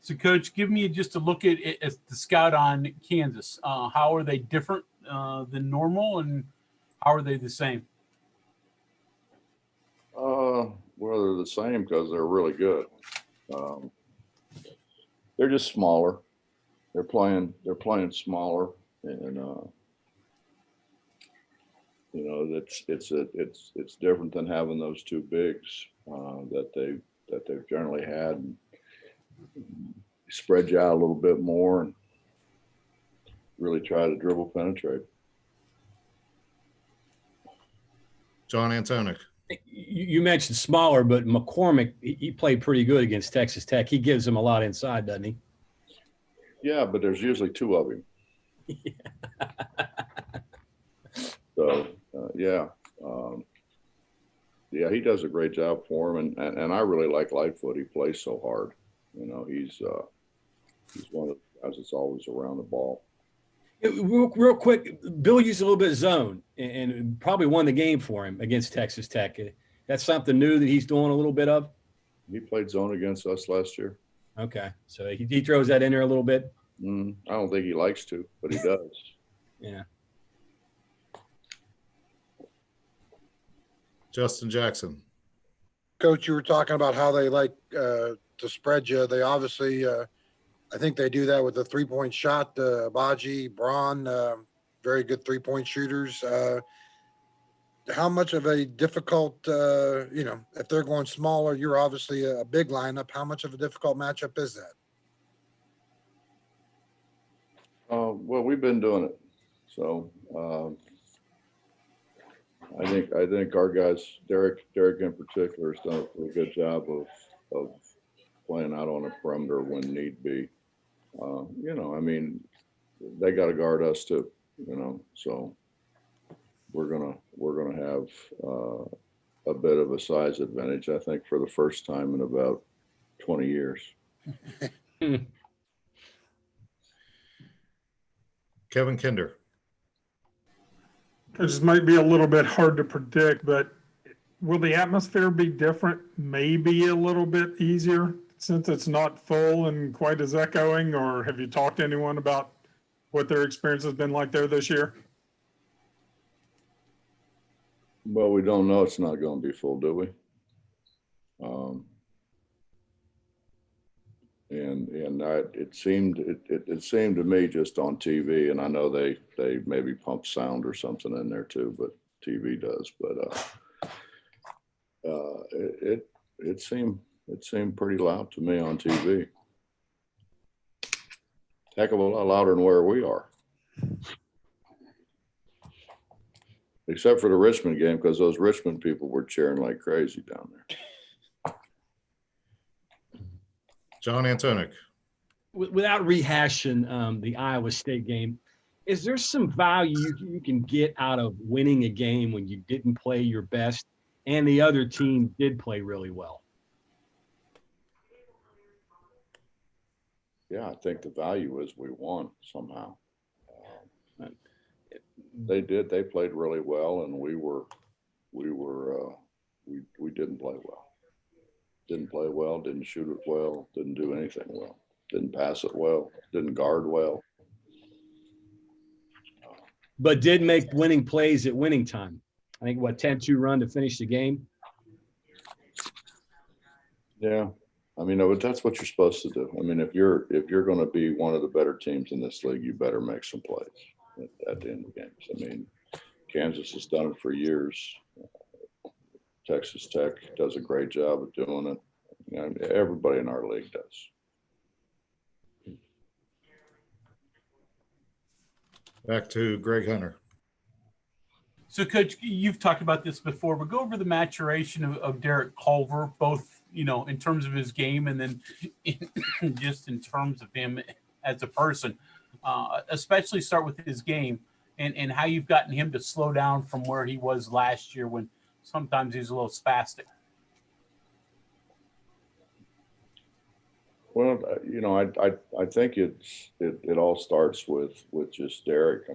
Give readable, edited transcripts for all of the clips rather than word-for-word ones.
So, Coach, give me just a look at the scout on Kansas. How are they different than normal, and how are they the same? Well, they're the same because they're really good. They're just smaller. They're playing smaller, and it's different than having those two bigs that they've generally had. Spread you out a little bit more and really try to dribble penetrate. John Anthony. You mentioned smaller, but McCormick, he played pretty good against Texas Tech. He gives them a lot inside, doesn't he? Yeah, but there's usually two of him. So, he does a great job for him, and I really like Lightfoot. He plays so hard. He's one of the guys that's always around the ball. Real quick, Bill used a little bit of zone and probably won the game for him against Texas Tech. That's something new that he's doing a little bit of? He played zone against us last year. Okay, so he throws that in there a little bit? I don't think he likes to, but he does. Yeah. Justin Jackson. Coach, you were talking about how they like to spread you. They obviously I think they do that with the three-point shot. Baji, Braun, very good three-point shooters. How much of a difficult, if they're going smaller, you're obviously a big lineup. How much of a difficult matchup is that? Well, we've been doing it. So I think our guys, Derek in particular, has done a pretty good job of playing out on the perimeter when need be. They got to guard us too, so we're gonna have a bit of a size advantage, I think, for the first time in about 20 years. Kevin Kinder. This might be a little bit hard to predict, but will the atmosphere be different? Maybe a little bit easier since it's not full and quite as echoing, or have you talked to anyone about what their experience has been like there this year? Well, we don't know. It's not going to be full, do we? It seemed to me just on TV, and I know they maybe pump sound or something in there too, but TV does. But it seemed pretty loud to me on TV. Heck of a lot louder than where we are. Except for the Richmond game, because those Richmond people were cheering like crazy down there. John Anthony. Without rehashing the Iowa State game, is there some value you can get out of winning a game when you didn't play your best and the other team did play really well? Yeah, I think the value is we won somehow. They did. They played really well, and we didn't play well. Didn't play well. Didn't shoot it well. Didn't do anything well. Didn't pass it well. Didn't guard well. But did make winning plays at winning time. I think 10-2 run to finish the game. Yeah, but that's what you're supposed to do. If you're going to be one of the better teams in this league, you better make some plays at the end of games. Kansas has done it for years. Texas Tech does a great job of doing it. Everybody in our league does. Back to Greg Hunter. So, Coach, you've talked about this before, but go over the maturation of Derek Culver, both, in terms of his game and then just in terms of him as a person. Especially start with his game and how you've gotten him to slow down from where he was last year when sometimes he's a little spastic. Well, I think it all starts with just Derek.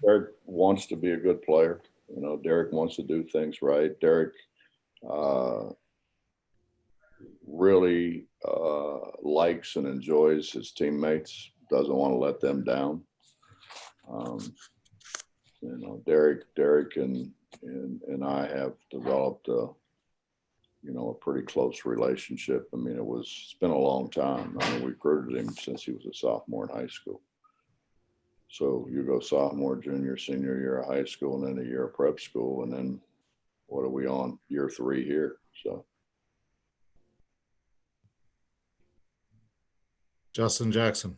Derek wants to be a good player. Derek wants to do things right. Derek really likes and enjoys his teammates, doesn't want to let them down. You know, Derek and I have developed a pretty close relationship. I mean, it's been a long time. I mean, we recruited him since he was a sophomore in high school. So you go sophomore, junior, senior year of high school, and then a year of prep school, and then what are we on? Year 3 here. So Justin Jackson.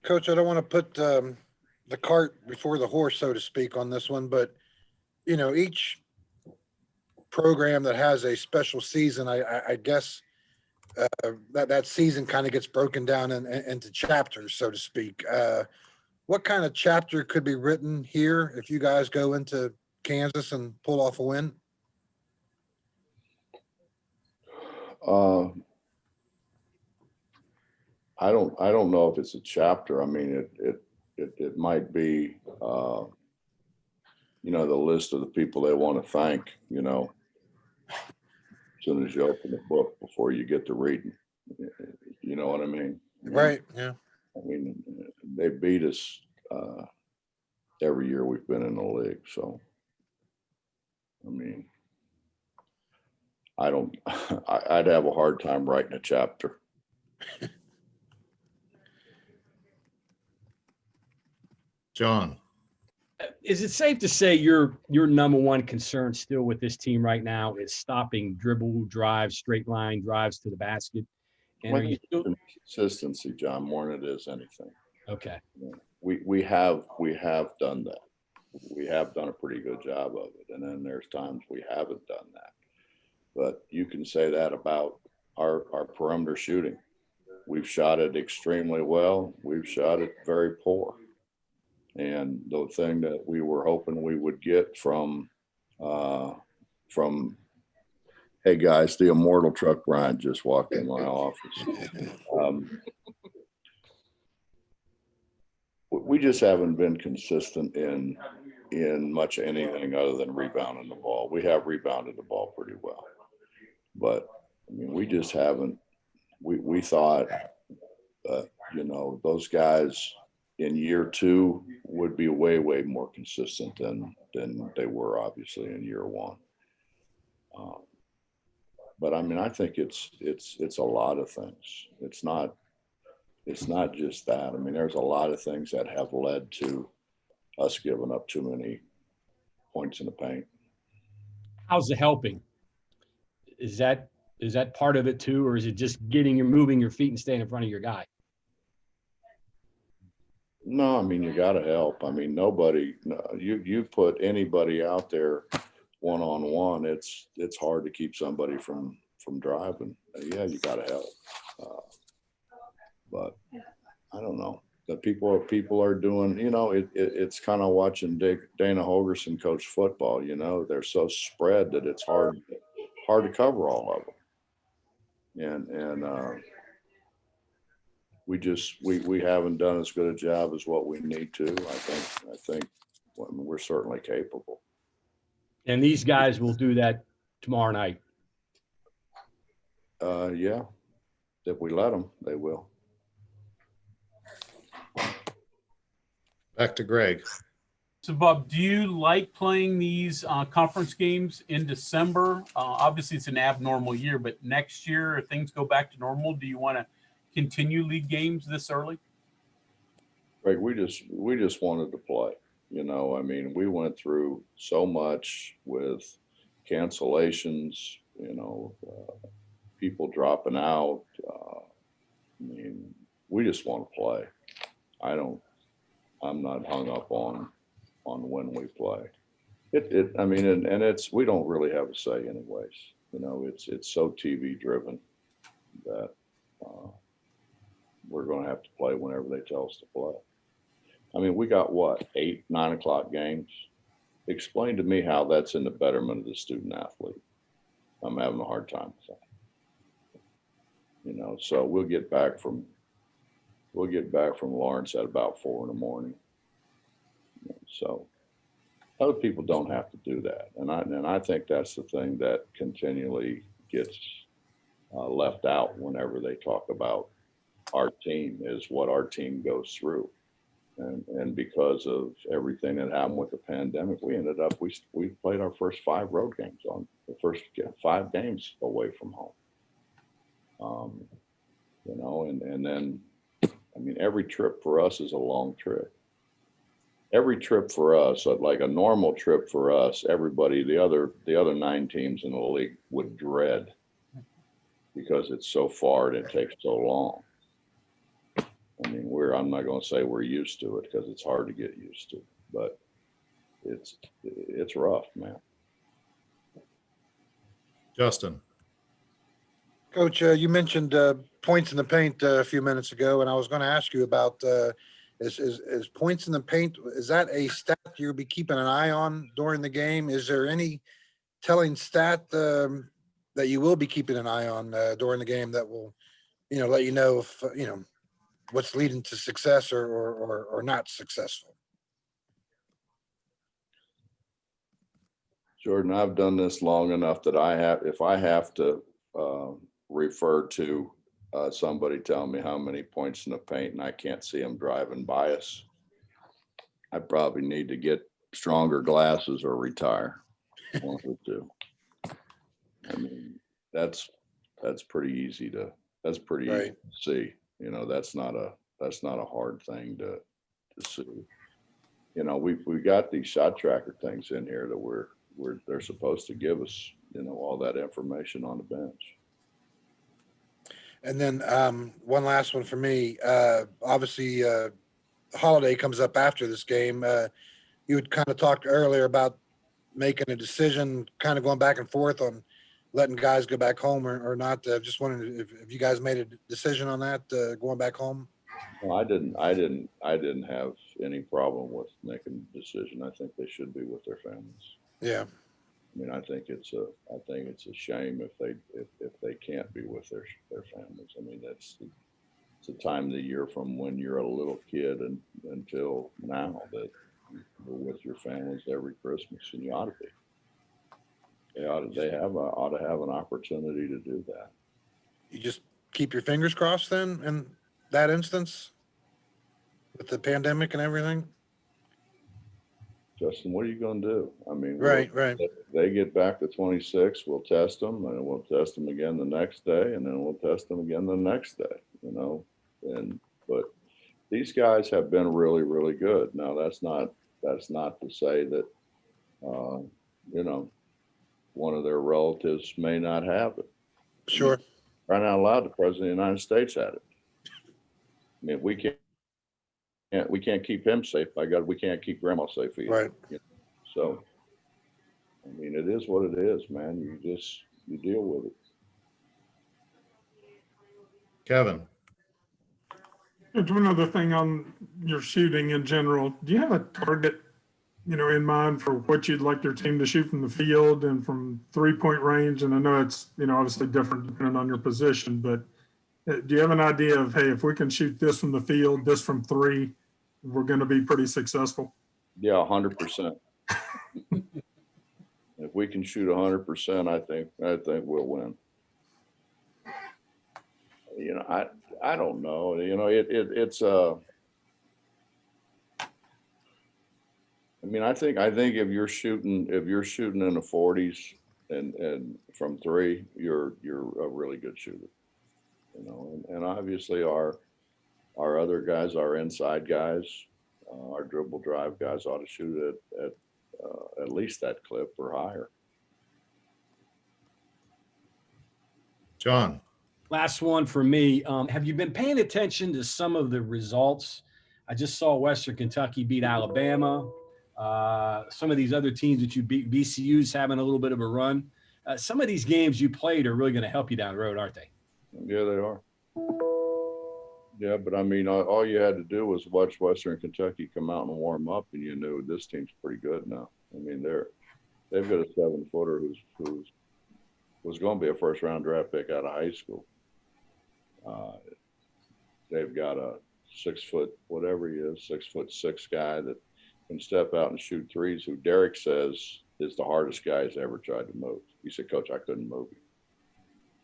Coach, I don't want to put the cart before the horse, so to speak, on this one, but each program that has a special season, I guess that season kind of gets broken down into chapters, so to speak. What kind of chapter could be written here if you guys go into Kansas and pull off a win? I don't know if it's a chapter. I mean, it might be, the list of the people they want to thank, as soon as you open the book before you get to reading. You know what I mean? Right. Yeah. I mean, they beat us every year we've been in the league. So, I mean, I'd have a hard time writing a chapter. John. Is it safe to say your number one concern still with this team right now is stopping dribble drives, straight line drives to the basket? And are you still Consistency, John, more than it is anything. okay? We have done that. We have done a pretty good job of it, and then there's times we haven't done that. But you can say that about our perimeter shooting. We've shot it extremely well. We've shot it very poor. And the thing that we were hoping we would get from hey guys, the immortal truck Brian just walked in my office. We just haven't been consistent in much anything other than rebounding the ball. We have rebounded the ball pretty well, but I mean, we just haven't. We thought, those guys in year 2 would be way more consistent than they were obviously in year 1. But I mean, I think it's a lot of things. It's not just that. I mean, there's a lot of things that have led to us giving up too many points in the paint. How's the helping? Is that part of it too, or is it just moving your feet and staying in front of your guy? No, I mean, you got to help. I mean, you put anybody out there one-on-one, it's hard to keep somebody from driving. Yeah, you got to help. But I don't know. The people are doing, it's kind of watching Dana Holgerson coach football. They're so spread that it's hard to cover all of them. And we haven't done as good a job as what we need to. I think we're certainly capable. And these guys will do that tomorrow night. Yeah, if we let them, they will. Back to Greg. So, Bob, do you like playing these conference games in December? Obviously, it's an abnormal year, but next year, if things go back to normal, do you want to continue league games this early? Right, we just wanted to play. I mean, we went through so much with cancellations. People dropping out. I mean, we just want to play. I'm not hung up on when we play. I mean, and we don't really have a say anyways. It's so TV driven that we're going to have to play whenever they tell us to play. I mean, we got 8, 9 o'clock games. Explain to me how that's in the betterment of the student athlete. I'm having a hard time with that. So we'll get back from Lawrence at about 4 a.m. So other people don't have to do that. And I think that's the thing that continually gets left out whenever they talk about our team, is what our team goes through. And because of everything that happened with the pandemic, we ended up, we played our first 5 road games on the first 5 games away from home. You know, and then, I mean, every trip for us is a long trip. Every trip for us, like a normal trip for us, everybody, the other 9 teams in the league would dread, because it's so far and it takes so long. I mean, I'm not going to say we're used to it, because it's hard to get used to, but it's rough, man. Justin. Coach, you mentioned points in the paint a few minutes ago, and I was going to ask you about is points in the paint, is that a stat you'll be keeping an eye on during the game? Is there any telling stat that you will be keeping an eye on during the game that will, let you know if, what's leading to success or not successful? Jordan, I've done this long enough that if I have to refer to somebody telling me how many points in the paint and I can't see them driving by us, I probably need to get stronger glasses or retire. One of the two. I mean, that's pretty easy to Right. see. That's not a hard thing to see. We got these shot tracker things in here that they're supposed to give us, all that information on the bench. And then one last one for me. Obviously, holiday comes up after this game. You had kind of talked earlier about making a decision, kind of going back and forth on letting guys go back home or not. Just wondering if you guys made a decision on that, going back home. No, I didn't have any problem with making a decision. I think they should be with their families. Yeah. I mean, I think it's a shame if they can't be with their families. I mean, it's a time of the year from when you're a little kid until now that you're with your families every Christmas, and you ought to be. They ought to have an opportunity to do that. You just keep your fingers crossed then in that instance with the pandemic and everything. Justin, what are you going to do? I mean, Right. if they get back to 26, we'll test them, and we'll test them again the next day, and then we'll test them again the next day, but these guys have been really, really good. Now, that's not to say that, one of their relatives may not have it. Sure. Right out loud, the president of the United States had it. I mean, we can't keep him safe. By God, we can't keep grandma safe either. Right. So, I mean, it is what it is, man. You deal with it. Kevin. There's one other thing on your shooting in general. Do you have a target, in mind for what you'd like your team to shoot from the field and from 3-point range? And I know it's, obviously different depending on your position, but do you have an idea of, hey, if we can shoot this from the field, this from 3, we're going to be pretty successful? Yeah, 100%. If we can shoot 100%, I think we'll win. I don't know. It's I mean, I think if you're shooting in the 40s and from 3, you're a really good shooter. And obviously our other guys, our inside guys, our dribble drive guys ought to shoot at least that clip or higher. John. Last one for me. Have you been paying attention to some of the results? I just saw Western Kentucky beat Alabama. Some of these other teams that you beat, VCU's having a little bit of a run. Some of these games you played are really going to help you down the road, aren't they? Yeah, they are. Yeah, but I mean, all you had to do was watch Western Kentucky come out and warm up, and you knew this team's pretty good now. I mean, they've got a 7-footer who was going to be a first-round draft pick out of high school. They've got a 6-foot, whatever he is, 6'6" guy that can step out and shoot threes, who Derek says is the hardest guy he's ever tried to move. He said, "Coach, I couldn't move him."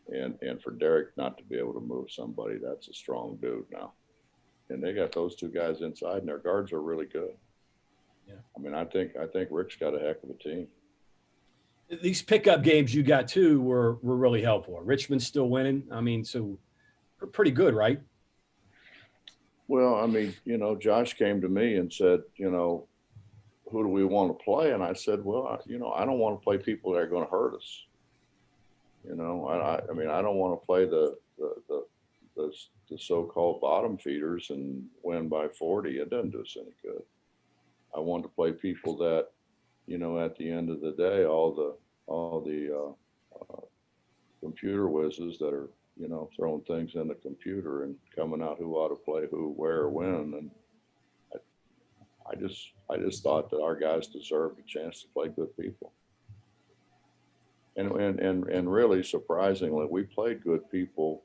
And for Derek not to be able to move somebody, that's a strong dude now. And they got those two guys inside, and their guards are really good. Yeah. I mean, I think Rick's got a heck of a team. These pickup games you got too were really helpful. Richmond's still winning. I mean, so pretty good, right? Well, I mean, you know, Josh came to me and said, you know, who do we want to play? And I said, well, you know, I don't want to play people that are going to hurt us. You know, I mean, I don't want to play the so-called bottom feeders and win by 40. It doesn't do us any good. I want to play people that, you know, at the end of the day, all the computer whizzes that are, you know, throwing things in the computer and coming out who ought to play who, where, when. And I just thought that our guys deserved a chance to play good people. And really surprisingly, we played good people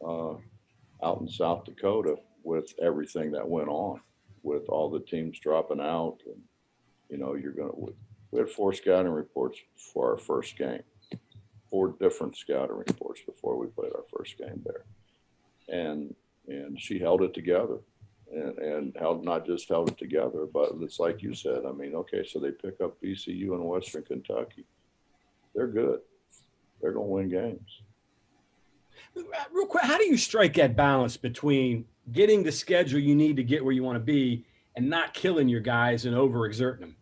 out in South Dakota with everything that went on, with all the teams dropping out. And, you know, we had 4 scouting reports for our first game, 4 different scouting reports before we played our first game there. And she held it together and not just held it together, but it's like you said, I mean, okay, so they pick up VCU and Western Kentucky. They're good. They're going to win games. Real quick, how do you strike that balance between getting the schedule you need to get where you want to be and not killing your guys and overexerting them?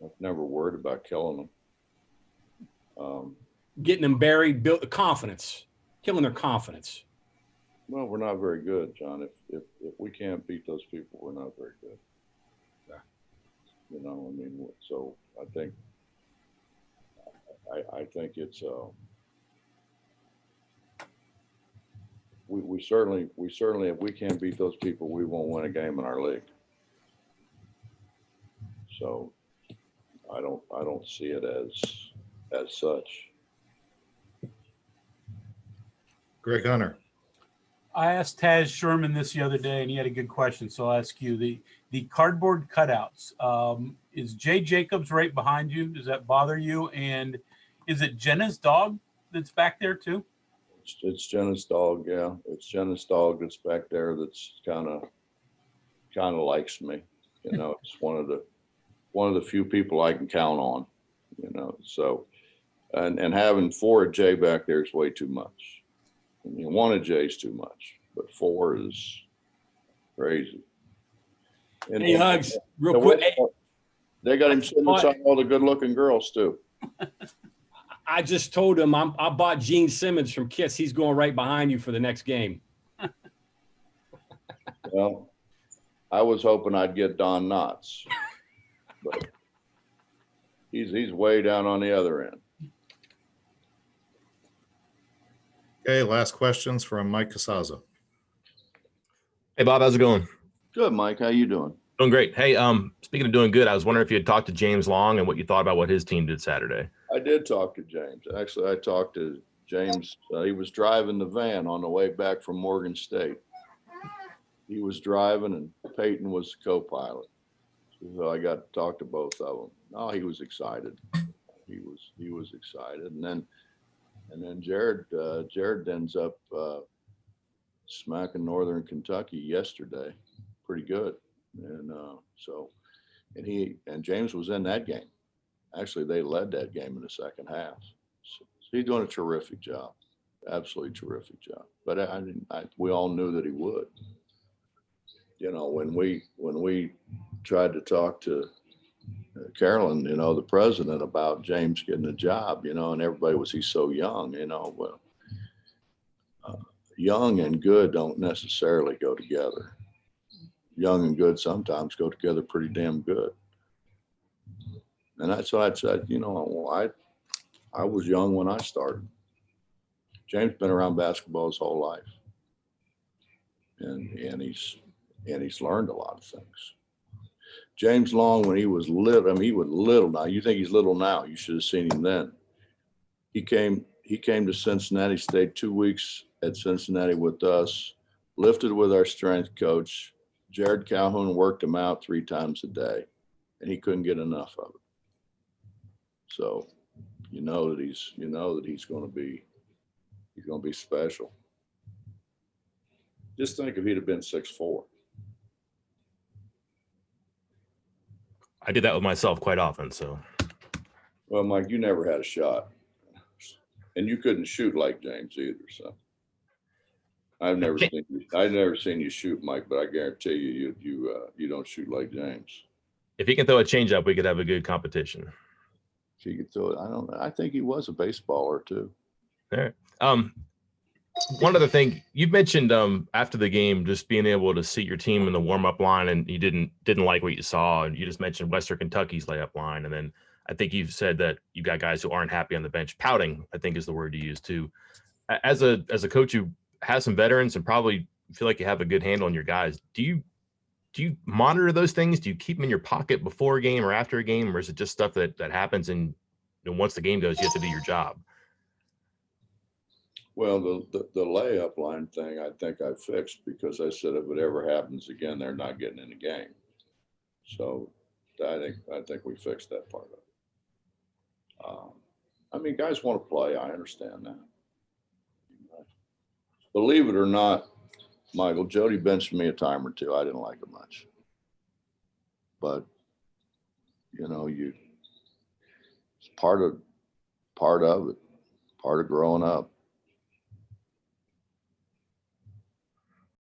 I've never worried about killing them. Getting them buried, built the confidence, killing their confidence. Well, we're not very good, John. If we can't beat those people, we're not very good. Yeah. You know, I mean, so I think it's we certainly if we can't beat those people, we won't win a game in our league. So I don't see it as such. Greg Hunter. I asked Taz Sherman this the other day, and he had a good question. So I'll ask you the cardboard cutouts. Is Jay Jacobs right behind you? Does that bother you? And is it Jenna's dog that's back there too? It's Jenna's dog, yeah. It's Jenna's dog that's back there. That's kind of likes me. You know, it's one of the few people I can count on. You know, so and having 4 at Jay back there is way too much. I mean, 1 at Jay's too much, but 4 is crazy. And Hey, Hugs, real quick. They got him sitting beside all the good-looking girls too. I just told him I bought Gene Simmons from Kiss. He's going right behind you for the next game. Well, I was hoping I'd get Don Knotts, but he's way down on the other end. Okay, last questions from Mike Casaza. Hey, Bob, how's it going? Good, Mike. How you doing? Doing great. Hey, speaking of doing good, I was wondering if you had talked to James Long and what you thought about what his team did Saturday. I did talk to James. Actually, I talked to James. He was driving the van on the way back from Morgan State. He was driving, and Peyton was the co-pilot. So I got to talk to both of them. No, he was excited. He was excited, and then Jared ends up smacking Northern Kentucky yesterday, pretty good, and James was in that game. Actually, they led that game in the second half. So he's doing a terrific job, absolutely terrific job. But we all knew that he would. You know, when we tried to talk to Carolyn, you know, the president, about James getting a job, you know, and everybody was, he's so young, you know. Well, young and good don't necessarily go together. Young and good sometimes go together pretty damn good. And that's why I said, you know, I was young when I started. James been around basketball his whole life, and he's learned a lot of things. James Long, when he was little, I mean, he was little now. You think he's little now? You should have seen him then. He came to Cincinnati, stayed 2 weeks at Cincinnati with us, lifted with our strength coach. Jared Calhoun worked him out 3 times a day, and he couldn't get enough of it. So you know that he's going to be special. Just think if he'd have been 6'4". I did that with myself quite often. So Well, Mike, you never had a shot, and you couldn't shoot like James either. So I've never seen you shoot, Mike, but I guarantee you don't shoot like James. if he can throw a changeup, we could have a good competition. If he could throw it, I don't know. I think he was a baseballer too. All right. One other thing you mentioned after the game, just being able to see your team in the warm-up line, and you didn't like what you saw, and you just mentioned Western Kentucky's layup line, and then I think you've said that you got guys who aren't happy on the bench, pouting, I think is the word you use too. As a coach who has some veterans and probably feel like you have a good handle on your guys, do you monitor those things? Do you keep them in your pocket before a game or after a game, or is it just stuff that happens and once the game goes, you have to do your job? Well, the layup line thing, I think I fixed, because I said if it ever happens again, they're not getting in the game. So I think we fixed that part of it. I mean, guys want to play. I understand that. Believe it or not, Michael, Jody benched me a time or two. I didn't like it much, but it's part of it, part of growing up.